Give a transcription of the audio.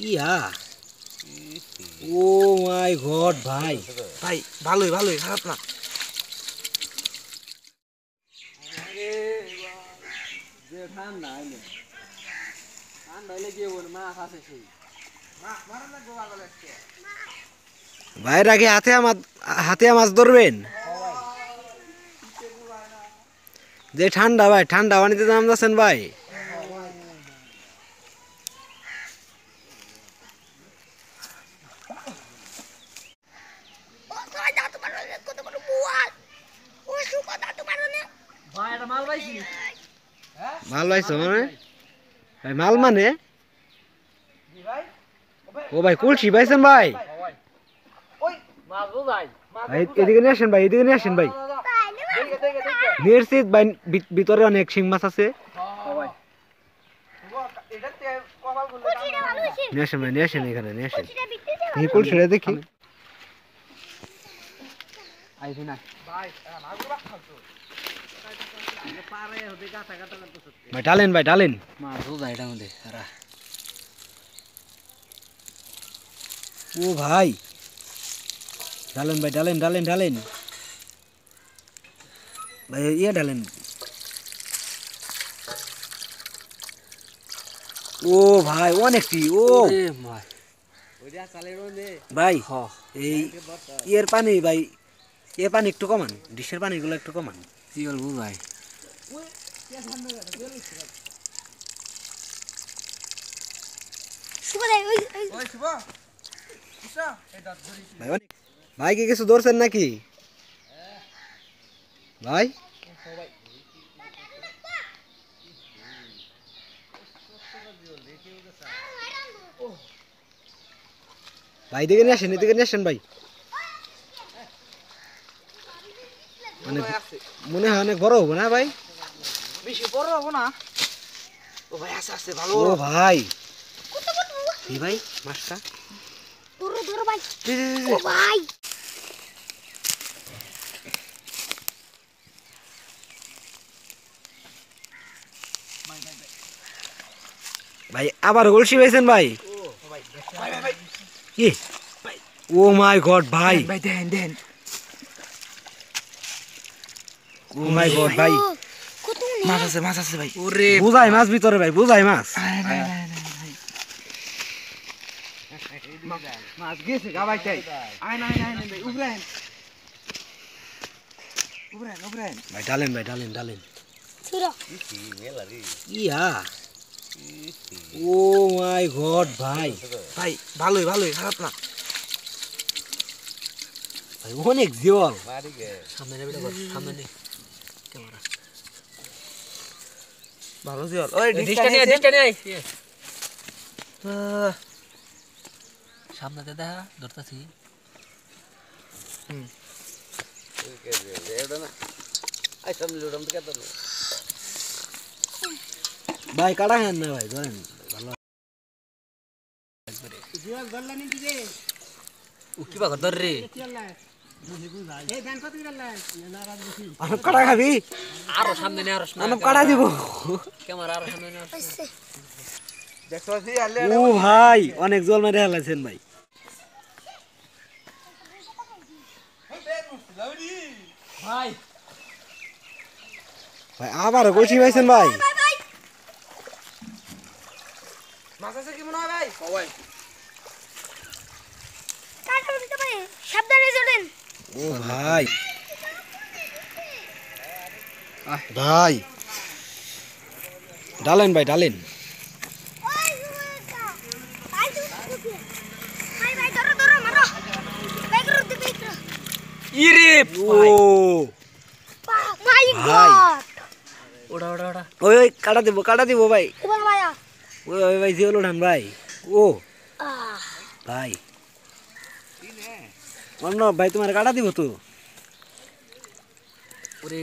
ইয়া ও মাই god ভাই ভাই ভালোই ভালোই খারাপ না। যে ঠান্ডা আইলে গিয়ে বল মাছ আছে সেই ভাইয়ের আগে হাতে মাছ ধরবেন। যে ঠান্ডা ভাই, ঠান্ডা পানিতে নাম যাচ্ছেন ভাই। মাল পাইছো মানে ভাই, মাল মানে ও ভাই কুলসি পাইছেন ভাই। ভাই এদিকে নিয়ে আসেন ভাই, এদিকে নিয়ে আসেন ভাই। নিশ্চিত ভাই ভিতরে অনেক শিং মাছ আছে। নিয়ে আসেন ভাই, নিয়ে আসেন, এখানে নিয়ে আসেন। কুলসিটা দেখি ভাই, ডালেন ভাই, ডালেন। ও ভাই ডালেন ভাই, ডালেন ডালেন ডালেন ভাই, ইয়ে ডালেন। ও ভাই অনেকটি। ও ভাই এই ইয়ের পানি ভাই, এর পানি একটু কমান, ডিশের পানিগুলো একটু কমান। কি বলবো ভাই, ভাই কি কিছু ধরছেন নাকি ভাই? ভাই এদিকে নিয়ে আসেন, এদিকে নিয়ে আসেন ভাই। মানে মনে হয় অনেক বড় হবো না ভাই? বেশি বড় হবো না। ও ভাই আস্তে আস্তে ভালো। ও ভাই এই ভাই মাছটা ধরো ভাই। ও ভাই ভাই আবার গলসি পাইছেন ভাই? কি ও মাই গড ভাই, ভাই দেন দেন। ও মাই গড ভাই, মাছ আছে ভাই। ওরে বুঝাই মাছ ভিতরে ভাই, বুঝাই মাছ। মাছ গেছে গা ভাই তাই। আয় না ভাই উবরেন উবরেন উবরেন ভাই ডালেন ভাই, ডালেন ডালেন। ছিড়ো ইয়া ও মাই গড ভাই, ভাই ভালোই ভালোই খারাপ না। ভাই অনেক জল। সামনে নেবে তো, সামনে নে ক্যামেরা। ভালো জল। ওই ডিসটা নিয়ে আই। সামনে দে দেখা ধরতাছি। ভাই কাটা হেন না ভাই, ধরেন ভালো। কি বাগ ধর রে। আনব কাটা খাবি? আরো সামনে নে, আরো আনব কাটা দিব। ক্যামেরা আরো সামনে নে। ও ভাই অনেক জল মেরে হেলাইছেন ভাই। ভাই ভাই আবার গলসি পাইছেন ভাই? মাছ আছে কি মনে হয় ভাই? ও ভাই কাটা দিতে পারে, সাবধানে চলেন। ও ভাই ভাই ডালেন ভাই, ডালেন। ওই সুমা ভাই ভাই ভাই ধরো ধরো মারো ভাই করো দিবি তো। ইরে ও মাই ভাই। গড ওড়া ওড়া ওড়া। ওই ওই কাটা দিব ভাই। বল ভাইয়া ওই ওই ভাই জিওল উঠান ভাই। ও আহ ভাই অন্য ভাই তোমার কাটা দিব তো। ওরে